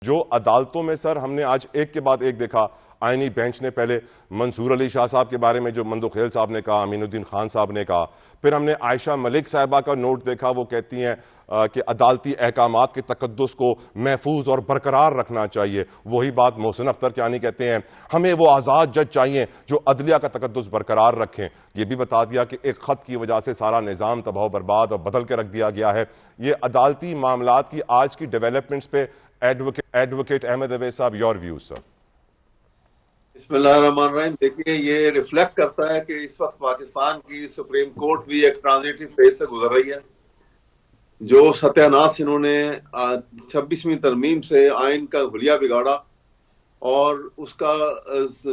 جو عدالتوں میں سر ہم نے آج ایک کے بعد ایک دیکھا. آئینی بینچ نے پہلے منصور علی شاہ صاحب کے بارے میں جو مندوخیل صاحب نے کہا, امین الدین خان صاحب نے کہا, پھر ہم نے عائشہ ملک صاحبہ کا نوٹ دیکھا, وہ کہتی ہیں کہ عدالتی احکامات کے تقدس کو محفوظ اور برقرار رکھنا چاہیے. وہی بات محسن اختر کیانی کہتے ہیں, ہمیں وہ آزاد جج چاہیے جو عدلیہ کا تقدس برقرار رکھیں. یہ بھی بتا دیا کہ ایک خط کی وجہ سے سارا نظام تباہ و برباد اور بدل کے رکھ دیا گیا ہے. یہ عدالتی معاملات کی آج کی ڈیولپمنٹس پہ ایڈوکیٹ احمد اویس صاحب, یور ویوز سر. بسم اللہ الرحمن الرحیم. دیکھیے یہ ریفلیکٹ کرتا ہے کہ اس وقت پاکستان کی سپریم کورٹ بھی ایک ٹرانزیٹو فیز سے گزر رہی ہے. جو ستیہ ناش انہوں نے 26ویں ترمیم سے آئین کا حلیہ بگاڑا, اور اس کا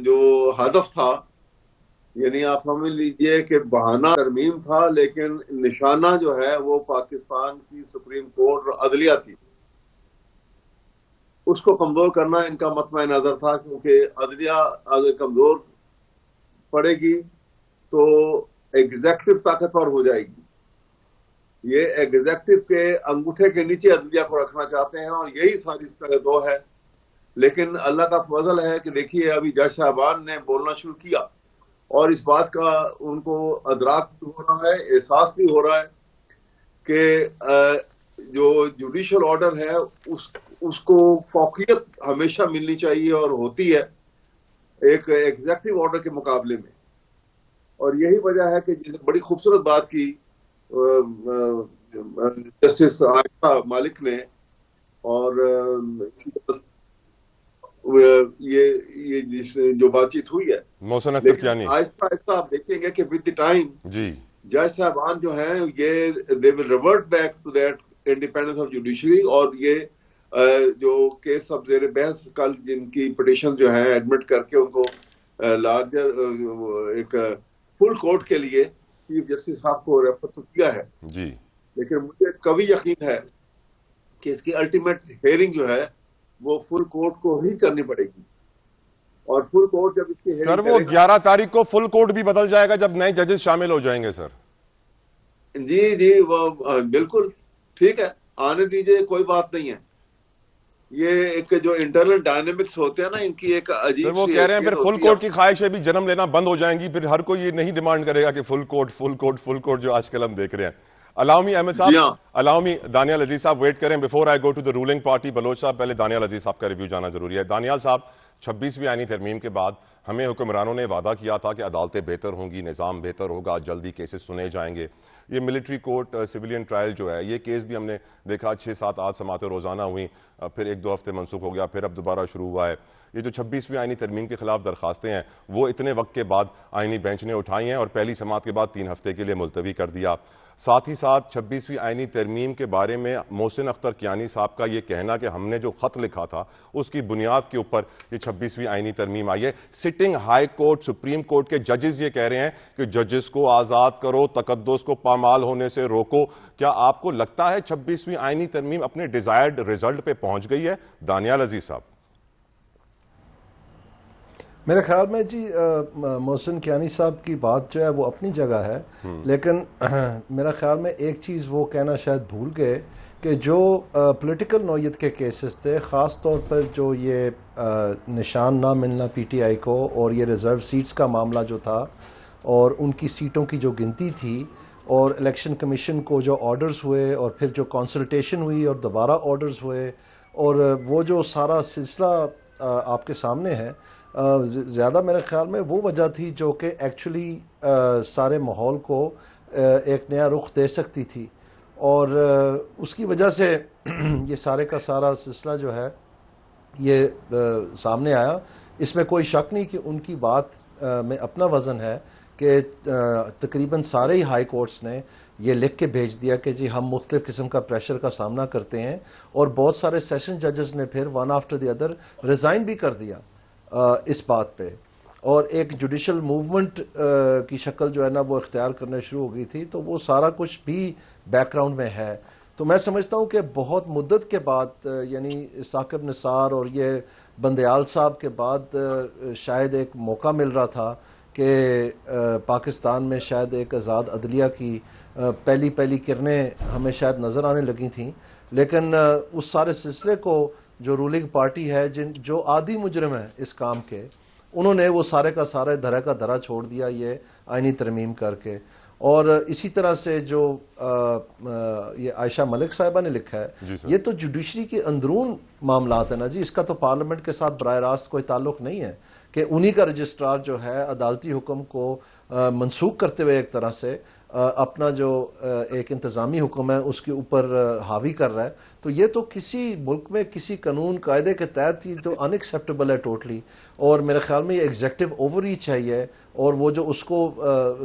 جو ہدف تھا, یعنی آپ سمجھ لیجئے کہ بہانہ ترمیم تھا لیکن نشانہ جو ہے وہ پاکستان کی سپریم کورٹ اور عدلیہ تھی. اس کو کمزور کرنا ان کا مطمع نظر تھا, کیونکہ عدلیہ اگر کمزور پڑے گی تو ایگزیکٹو طاقتور ہو جائے گی. یہ ایگزیکٹو کے انگوٹھے کے نیچے عدلیہ کو رکھنا چاہتے ہیں, اور یہی ساری اس کا دو ہے. لیکن اللہ کا فضل ہے کہ دیکھیے ابھی جج صاحبان نے بولنا شروع کیا, اور اس بات کا ان کو ادراک بھی ہو رہا ہے, احساس بھی ہو رہا ہے کہ جو جوڈیشل آرڈر ہے اس کو فوقیت ہمیشہ ملنی چاہیے, اور ہوتی ہے ایک ایگزیکٹو آرڈر کے مقابلے میں. اور یہی وجہ ہے کہ جس بڑی خوبصورت بات کی جسٹس عائشہ مالک نے, اور یہ جو بات چیت ہوئی ہے محسن اختر کیانی, آہستہ آہستہ آپ دیکھیں گے کہ ود دی ٹائم جی جج صاحبان جو ہیں یہ they will revert back to that independence of judiciary. اور یہ جو کیس اب زیر بحث کل جن کی پٹیشن جو ہے ایڈمٹ کر کے ان کو لارجر ایک فل کورٹ کے لیے چیف جسٹس صاحب کو ریفر تو کیا ہے جی, لیکن مجھے کبھی یقین ہے کہ اس کی الٹیمیٹ ہیئرنگ جو ہے وہ فل کورٹ کو ہی کرنی پڑے گی. اور فل کورٹ جب اس کی سر وہ 11 تاریخ کو فل کورٹ بھی بدل جائے گا جب نئے ججز شامل ہو جائیں گے سر. جی وہ بالکل ٹھیک ہے, آنے دیجئے, کوئی بات نہیں ہے. یہ ایک جو انٹرنل ڈائنامکس ہوتے ہیں نا ان کی ایک عجیب سر, وہ کہہ رہے ہیں پھر فل کورٹ کی خواہشیں بھی جنم لینا بند ہو جائیں گی, پھر ہر کوئی یہ نہیں ڈیمانڈ کرے گا کہ فل کورٹ جو آج کل ہم دیکھ رہے ہیں. Allow me احمد صاحب, allow me دانیال عزیز صاحب ویٹ کریں before I go to the ruling party. Baloch صاحب پہلے دانیال عزیز صاحب کا ریویو جانا ضروری ہے. دانیال صاحب, 26ویں آئینی ترمیم کے بعد ہمیں حکمرانوں نے وعدہ کیا تھا کہ عدالتیں بہتر ہوں گی, نظام بہتر ہوگا, جلدی کیسز سنے جائیں گے. یہ ملٹری کورٹ سویلین ٹرائل جو ہے, یہ کیس بھی ہم نے دیکھا 6 7 8 سماعتیں روزانہ ہوئیں, پھر 1 2 ہفتے منسوخ ہو گیا, پھر اب دوبارہ شروع ہوا ہے. یہ جو 26ویں آئینی ترمیم کے خلاف درخواستیں ہیں وہ اتنے وقت کے بعد آئینی بینچ نے اٹھائی ہیں, اور پہلی سماعت کے بعد 3 ہفتے کے لیے ملتوی کر دیا. ساتھ ہی ساتھ 26ویں آئینی ترمیم کے بارے میں محسن اختر کیانی صاحب کا یہ کہنا کہ ہم نے جو خط لکھا تھا اس کی بنیاد کے اوپر یہ 26ویں آئینی ترمیم آئی ہے. Sitting high court supreme court کے ججز یہ کہہ رہے ہیں کہ ججز کو آزاد کرو, تقدس کو پامال ہونے سے روکو. کیا آپ کو لگتا ہے 26ویں آئینی ترمیم اپنے ڈیزائرڈ ریزلٹ پہ پہنچ گئی ہے؟ دانیال عزیز صاحب. میرے خیال میں جی محسن کیانی صاحب کی بات جو ہے وہ اپنی جگہ ہے, لیکن میرا خیال میں ایک چیز وہ کہنا شاید بھول گئے کہ جو پولیٹیکل نوعیت کے کیسز تھے, خاص طور پر جو یہ نشان نہ ملنا پی ٹی آئی کو, اور یہ ریزرو سیٹس کا معاملہ جو تھا, اور ان کی سیٹوں کی جو گنتی تھی, اور الیکشن کمیشن کو جو آرڈرز ہوئے, اور پھر جو کنسلٹیشن ہوئی اور دوبارہ آرڈرز ہوئے, اور وہ جو سارا سلسلہ آپ کے سامنے ہے, زیادہ میرے خیال میں وہ وجہ تھی جو کہ ایکچولی سارے ماحول کو ایک نیا رخ دے سکتی تھی, اور اس کی وجہ سے یہ سارے کا سارا سلسلہ جو ہے یہ سامنے آیا. اس میں کوئی شک نہیں کہ ان کی بات میں اپنا وزن ہے کہ تقریباً سارے ہی ہائی کورٹس نے یہ لکھ کے بھیج دیا کہ جی ہم مختلف قسم کا پریشر کا سامنا کرتے ہیں, اور بہت سارے سیشن ججز نے پھر one after the other resign بھی کر دیا اس بات پہ, اور ایک جوڈیشل موومنٹ کی شکل جو ہے نا وہ اختیار کرنے شروع ہو گئی تھی. تو وہ سارا کچھ بھی بیک گراؤنڈ میں ہے. تو میں سمجھتا ہوں کہ بہت مدت کے بعد, یعنی ثاقب نثار اور یہ بندیال صاحب کے بعد شاید ایک موقع مل رہا تھا کہ پاکستان میں شاید ایک آزاد عدلیہ کی پہلی کرنیں ہمیں شاید نظر آنے لگی تھیں. لیکن اس سارے سلسلے کو جو رولنگ پارٹی ہے جو عادی مجرم ہیں اس کام کے, انہوں نے وہ سارے کا سارا دھرا کا دھرا چھوڑ دیا یہ آئینی ترمیم کر کے. اور اسی طرح سے جو یہ عائشہ ملک صاحبہ نے لکھا ہے, یہ تو جوڈیشری کے اندرون معاملات ہیں نا جی, اس کا تو پارلیمنٹ کے ساتھ براہ راست کوئی تعلق نہیں ہے کہ انہی کا رجسٹرار جو ہے عدالتی حکم کو منسوخ کرتے ہوئے ایک طرح سے اپنا جو ایک انتظامی حکم ہے اس کے اوپر حاوی کر رہا ہے. تو یہ تو کسی ملک میں کسی قانون قاعدے کے تحت ہی تو ان ایکسیپٹیبل ہے ٹوٹلی. اور میرے خیال میں یہ ایگزیکٹو اوور ریچ ہے یہ, اور وہ جو اس کو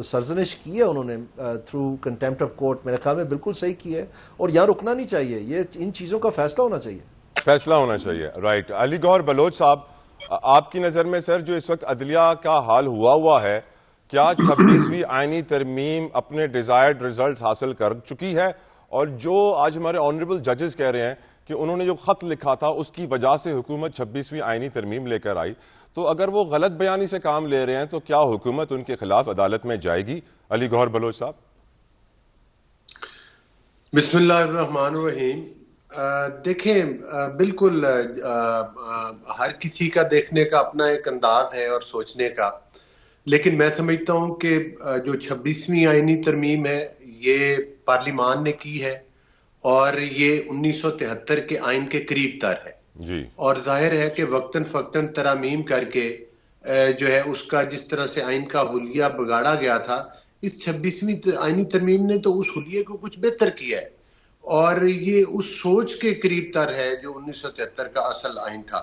سرزنش کی ہے انہوں نے تھرو کنٹیمپٹ آف کورٹ, میرے خیال میں بالکل صحیح کی ہے, اور یہاں رکنا نہیں چاہیے, یہ ان چیزوں کا فیصلہ ہونا چاہیے. فیصلہ ہونا چاہیے, رائٹ. علی گوہر بلوچ صاحب, آپ کی نظر میں سر جو اس وقت عدلیہ کا حال ہوا ہے, کیا 26ویں آئینی ترمیم اپنے ڈیزائرڈ ریزلٹس حاصل کر چکی ہے؟ اور جو آج ہمارے آنریبل ججز کہہ رہے ہیں کہ انہوں نے جو خط لکھا تھا اس کی وجہ سے حکومت 26ویں آئینی ترمیم لے کر آئی, تو اگر وہ غلط بیانی سے کام لے رہے ہیں تو کیا حکومت ان کے خلاف عدالت میں جائے گی؟ علی گوہر بلوچ صاحب. بسم اللہ الرحمن الرحیم. دیکھیں, بالکل ہر کسی کا دیکھنے کا اپنا ایک انداز ہے اور سوچنے کا, لیکن میں سمجھتا ہوں کہ جو 26ویں آئینی ترمیم ہے یہ پارلیمان نے کی ہے اور یہ 1973 کے آئین کے قریب تر ہے جی, اور ظاہر ہے کہ وقتاً فوقتاً ترامیم کر کے جو ہے اس کا جس طرح سے آئین کا حلیہ بگاڑا گیا تھا, اس 26ویں آئینی ترمیم نے تو اس حلیے کو کچھ بہتر کیا ہے اور یہ اس سوچ کے قریب تر ہے جو 1973 کا اصل آئین تھا.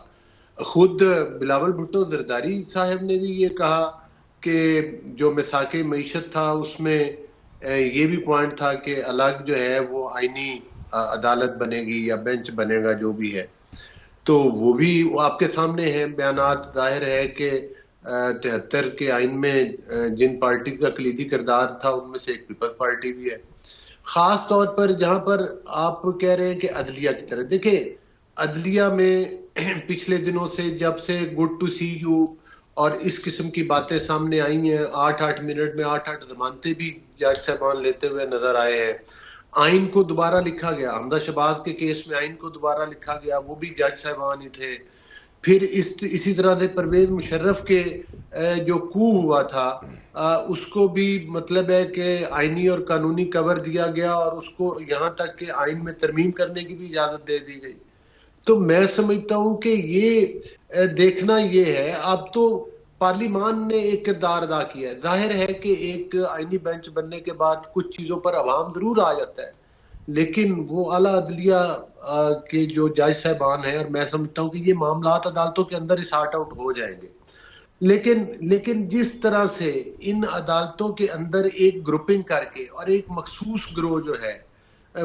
خود بلاول بھٹو زرداری صاحب نے بھی یہ کہا کہ جو مساق معیشت تھا اس میں یہ بھی پوائنٹ تھا کہ الگ جو ہے وہ آئینی عدالت بنے گی یا بینچ بنے گا جو بھی ہے, تو وہ بھی آپ کے سامنے ہیں بیانات. ظاہر ہے کہ 73 کے آئین میں جن پارٹی کا کلیدی کردار تھا ان میں سے ایک پیپلز پارٹی بھی ہے. خاص طور پر جہاں پر آپ کہہ رہے ہیں کہ عدلیہ کی طرح, دیکھیں عدلیہ میں پچھلے دنوں سے جب سے گڈ ٹو سی یو اور اس قسم کی باتیں سامنے آئی ہیں, 8 منٹ میں 8 ضمانتیں بھی جج صاحبان لیتے ہوئے نظر آئے ہیں. آئین کو دوبارہ لکھا گیا, حمزہ شہباز کے کیس میں آئین کو دوبارہ لکھا گیا, وہ بھی جج صاحبان ہی تھے. پھر اسی طرح سے پرویز مشرف کے جو کو ہوا تھا اس کو بھی مطلب ہے کہ آئینی اور قانونی کور دیا گیا اور اس کو یہاں تک کہ آئین میں ترمیم کرنے کی بھی اجازت دے دی گئی. تو میں سمجھتا ہوں کہ یہ دیکھنا یہ ہے, اب تو پارلیمان نے ایک کردار ادا کیا ہے. ظاہر ہے کہ ایک آئینی بینچ بننے کے بعد کچھ چیزوں پر عوام ضرور آ جاتا ہے, لیکن وہ اعلیٰ عدلیہ کے جو جج صاحبان ہیں, اور میں سمجھتا ہوں کہ یہ معاملات عدالتوں کے اندر ہی سارٹ آؤٹ ہو جائیں گے. لیکن جس طرح سے ان عدالتوں کے اندر ایک گروپنگ کر کے اور ایک مخصوص گروہ جو ہے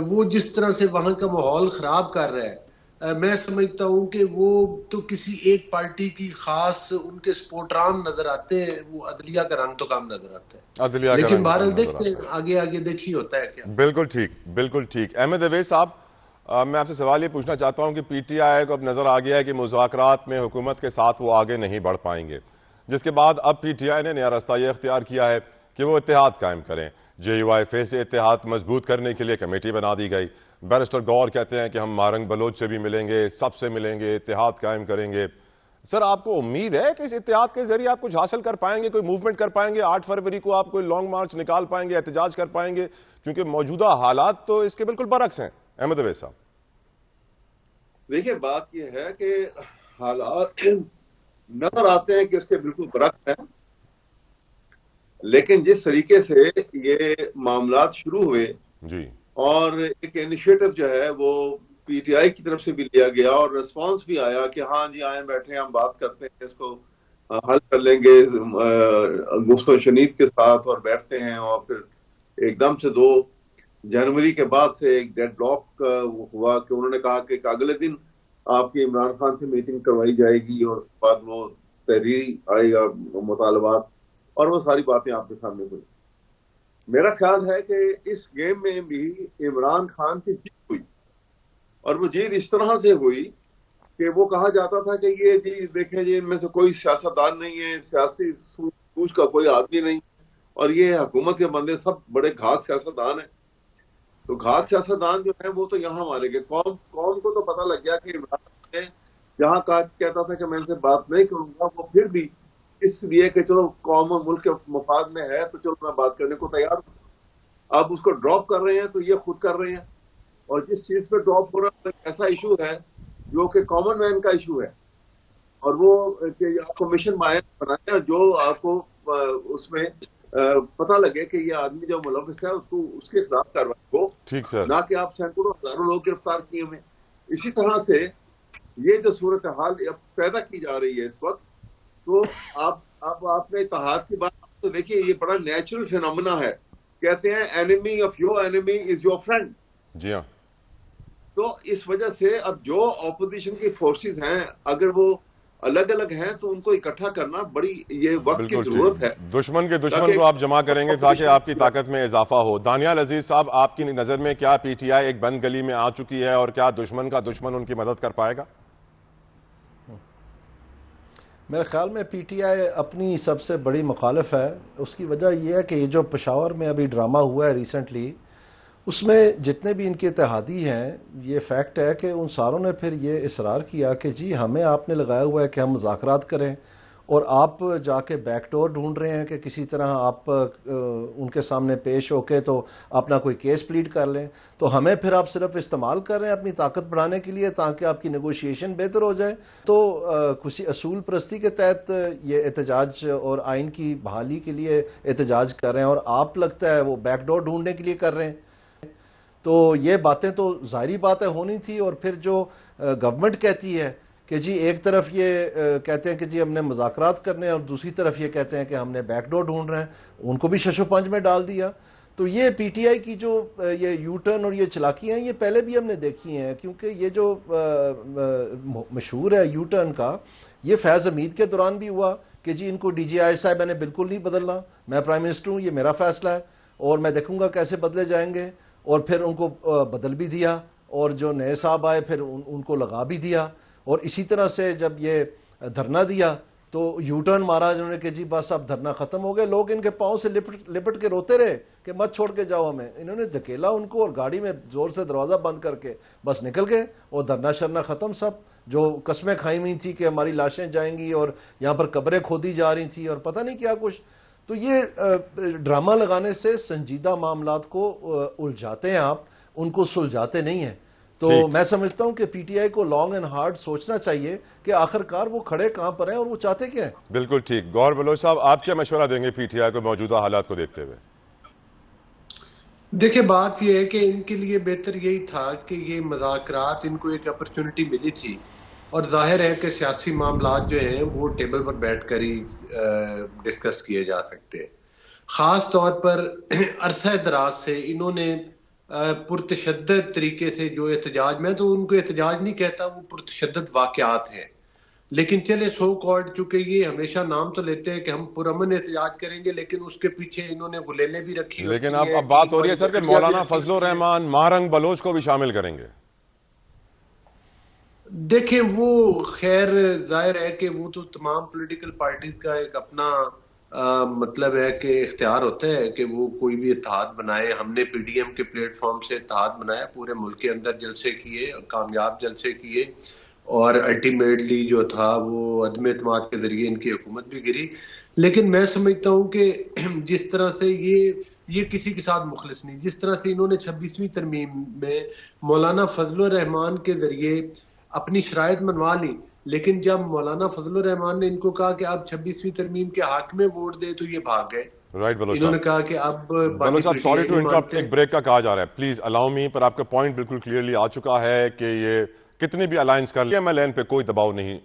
وہ جس طرح سے وہاں کا ماحول خراب کر رہا ہے, میں سمجھتا ہوں کہ وہ تو کسی ایک پارٹی کی خاص ان کے سپورٹران نظر آتے ہیں, وہ عدلیہ کا رنگ تو کام نظر آتا ہے. لیکن بہرحال دیکھتے ہیں آگے دیکھیے ہوتا ہے کیا. بالکل ٹھیک, بالکل ٹھیک. احمد اویس صاحب, میں آپ سے سوال یہ پوچھنا چاہتا ہوں کہ پی ٹی آئی کو اب نظر آ گیا ہے کہ مذاکرات میں حکومت کے ساتھ وہ آگے نہیں بڑھ پائیں گے, جس کے بعد اب پی ٹی آئی نے نیا راستہ یہ اختیار کیا ہے کہ وہ اتحاد قائم کریں. جے یو آئی فے سے اتحاد مضبوط کرنے کے لیے کمیٹی بنا دی گئی. بیرسٹر گور کہتے ہیں کہ ہم مارنگ بلوچ سے بھی ملیں گے, سب سے ملیں گے, اتحاد قائم کریں گے. سر, آپ کو امید ہے کہ اس اتحاد کے ذریعے آپ کچھ حاصل کر پائیں گے, کوئی موومنٹ کر پائیں گے, 8 فروری کو آپ کوئی لانگ مارچ نکال پائیں گے, احتجاج کر پائیں گے؟ کیونکہ موجودہ حالات تو اس کے بالکل برعکس ہیں. احمد اویس صاحب. دیکھیے بات یہ ہے کہ حالات نظر آتے ہیں کہ اس کے بالکل برعکس ہیں, لیکن جس طریقے سے یہ معاملات شروع ہوئے جی, اور ایک انیشیٹو جو ہے وہ پی ٹی آئی کی طرف سے بھی لیا گیا اور ریسپانس بھی آیا کہ ہاں جی آئیں بیٹھے ہم بات کرتے ہیں, اس کو حل کر لیں گے گفت و شنید کے ساتھ, اور بیٹھتے ہیں. اور پھر ایک دم سے 2 جنوری کے بعد سے ایک ڈیڈ لاک ہوا کہ انہوں نے کہا کہ اگلے دن آپ کی عمران خان سے میٹنگ کروائی جائے گی اور اس کے بعد وہ تحریر آئے گا, مطالبات, اور وہ ساری باتیں آپ کے سامنے ہوئی. میرا خیال ہے کہ اس گیم میں بھی عمران خان کی جیت ہوئی, اور وہ جیت اس طرح سے ہوئی کہ وہ کہا جاتا تھا کہ یہ جی دیکھیں جی ان میں سے کوئی سیاستدان نہیں ہے, سیاسی سوچ کا کوئی آدمی نہیں, اور یہ حکومت کے بندے سب بڑے گھاک سیاستدان ہیں. تو گھاک سیاستدان جو ہیں وہ تو یہاں مارے گئے. قوم کو تو پتہ لگ گیا کہ عمران نے جہاں کہتا تھا کہ میں ان سے بات نہیں کروں گا، وہ پھر بھی اس لیے کہ چلو قوم اور ملک کے مفاد میں ہے تو چلو میں بات کرنے کو تیار ہوں. اب اس کو ڈراپ کر رہے ہیں تو یہ خود کر رہے ہیں. اور جس چیز پہ ڈراپ ہو رہا ہے ایسا ایشو ہے جو کہ کامن مین کا ایشو ہے، اور وہ کہ آپ کو مشن معین بنانا ہے جو آپ کو اس میں پتہ لگے کہ یہ آدمی جو ملوث ہے اس کو اس کے خلاف کارروائی ہو، ٹھیک سر، نہ کہ آپ سینکڑوں ہزاروں لوگ گرفتار کیے ہوئے. اسی طرح سے یہ جو صورتحال پیدا کی جا رہی ہے اس وقت، تو آپ نے اتحاد کی بات تو دیکھیے، یہ بڑا نیچرل فینومینا ہے. کہتے ہیں enemy of your enemy is your friend. جی ہاں. تو اس وجہ سے اب جو اپوزیشن کی فورسز ہیں اگر وہ الگ الگ ہیں تو ان کو اکٹھا کرنا بڑی یہ وقت کی ضرورت ہے. دشمن کے دشمن کو آپ جمع کریں گے تاکہ آپ کی طاقت میں اضافہ ہو. دانیال عزیز صاحب، آپ کی نظر میں کیا پی ٹی آئی ایک بند گلی میں آ چکی ہے اور کیا دشمن کا دشمن ان کی مدد کر پائے گا؟ میرے خیال میں پی ٹی آئی اپنی سب سے بڑی مخالف ہے. اس کی وجہ یہ ہے کہ یہ جو پشاور میں ابھی ڈرامہ ہوا ہے ریسنٹلی، اس میں جتنے بھی ان کے اتحادی ہیں، یہ فیکٹ ہے کہ ان ساروں نے پھر یہ اصرار کیا کہ جی ہمیں آپ نے لگایا ہوا ہے کہ ہم مذاکرات کریں، اور آپ جا کے بیک ڈور ڈھونڈ رہے ہیں کہ کسی طرح آپ ان کے سامنے پیش ہو کے تو اپنا کوئی کیس پلیڈ کر لیں. تو ہمیں پھر آپ صرف استعمال کر رہے ہیں اپنی طاقت بڑھانے کے لیے تاکہ آپ کی نیگوشیشن بہتر ہو جائے. تو کسی اصول پرستی کے تحت یہ احتجاج اور آئین کی بحالی کے لیے احتجاج کر رہے ہیں، اور آپ لگتا ہے وہ بیک ڈور ڈھونڈنے کے لیے کر رہے ہیں. تو یہ باتیں تو ظاہری باتیں ہونی تھی. اور پھر جو گورنمنٹ کہتی ہے کہ جی ایک طرف یہ کہتے ہیں کہ جی ہم نے مذاکرات کرنے ہیں اور دوسری طرف یہ کہتے ہیں کہ ہم نے بیک ڈور ڈھونڈ رہے ہیں، ان کو بھی شش و پنج میں ڈال دیا. تو یہ پی ٹی آئی کی جو یہ یو ٹرن اور یہ چلاکیاں ہیں، یہ پہلے بھی ہم نے دیکھی ہیں. کیونکہ یہ جو مشہور ہے یو ٹرن کا، یہ فیض حمید کے دوران بھی ہوا کہ جی ان کو ڈی جی آئی صاحب نے بالکل نہیں بدلنا، میں پرائم منسٹر ہوں، یہ میرا فیصلہ ہے اور میں دیکھوں گا کیسے بدلے جائیں گے. اور پھر ان کو بدل بھی دیا، اور جو نئے صاحب آئے پھر ان کو لگا بھی دیا. اور اسی طرح سے جب یہ دھرنا دیا تو یو ٹرن مارا جنہوں نے کہ جی بس اب دھرنا ختم ہو گئے. لوگ ان کے پاؤں سے لپٹ کے روتے رہے کہ مت چھوڑ کے جاؤ ہمیں. انہوں نے دھکیلا ان کو اور گاڑی میں زور سے دروازہ بند کر کے بس نکل گئے، اور دھرنا شرنا ختم. سب جو قسمیں کھائی ہوئی تھی کہ ہماری لاشیں جائیں گی اور یہاں پر قبریں کھودی جا رہی تھیں اور پتہ نہیں کیا کچھ. تو یہ ڈرامہ لگانے سے سنجیدہ معاملات کو الجھاتے ہیں آپ، ان کو سلجھاتے نہیں ہیں. تو میں سمجھتا ہوں کہ پی ٹی آئی کو لانگ اینڈ ہارڈ سوچنا چاہیے کہ آخر کار وہ کھڑے کہاں پر ہیں اور وہ چاہتے کیا ہیں. بالکل ٹھیک. گوہر بلوچ صاحب، آپ کیا مشورہ دیں گے پی ٹی آئی کو موجودہ حالات کو دیکھتے ہوئے؟ دیکھیں، بات یہ ہے کہ ان کے لیے بہتر یہی تھا کہ یہ مذاکرات، ان کو ایک اپرچونٹی ملی تھی، اور ظاہر ہے کہ سیاسی معاملات جو ہیں وہ ٹیبل پر بیٹھ کر ہی ڈسکس کیے جا سکتے ہیں. خاص طور پر عرصہ دراز سے انہوں نے پرتشدد طریقے سے جو احتجاج، میں تو ان کو احتجاج نہیں کہتا، وہ پرتشدد واقعات ہیں. لیکن چلے سو کالڈ، چونکہ یہ ہمیشہ نام تو لیتے ہیں کہ ہم پرامن احتجاج کریں گے، لیکن اس کے پیچھے انہوں نے غلیلیں بھی رکھی. لیکن اب بات ہو رہی ہے سر کہ مولانا فضل الرحمان، مہرنگ بلوچ کو بھی شامل کریں گے. دیکھیں، وہ خیر ظاہر ہے کہ وہ تو تمام پولیٹیکل پارٹیز کا ایک اپنا مطلب ہے کہ اختیار ہوتا ہے کہ وہ کوئی بھی اتحاد بنائے. ہم نے پی ڈی ایم کے پلیٹ فارم سے اتحاد بنایا، پورے ملک کے اندر جلسے کیے، کامیاب جلسے کیے، اور الٹیمیٹلی جو تھا وہ عدم اعتماد کے ذریعے ان کی حکومت بھی گری. لیکن میں سمجھتا ہوں کہ جس طرح سے یہ کسی کے ساتھ مخلص نہیں، جس طرح سے انہوں نے 26ویں ترمیم میں مولانا فضل الرحمان کے ذریعے اپنی شرائط منوا لی، لیکن جب مولانا فضل الرحمان نے ان کو کہا کہ آپ 26ویں ترمیم کے حق میں ووٹ دے تو یہ بھاگ گئے. انہوں نے کہا کہ اب بلوچ صاحب، سوری ٹو انٹرپٹ، ایک بریک کا کہا جا رہا ہے، پلیز الاؤ می. پر آپ کا پوائنٹ بالکل کلیئرلی آ چکا ہے کہ یہ کتنی بھی الائنس کر لیں، میں لین پہ کوئی دباؤ نہیں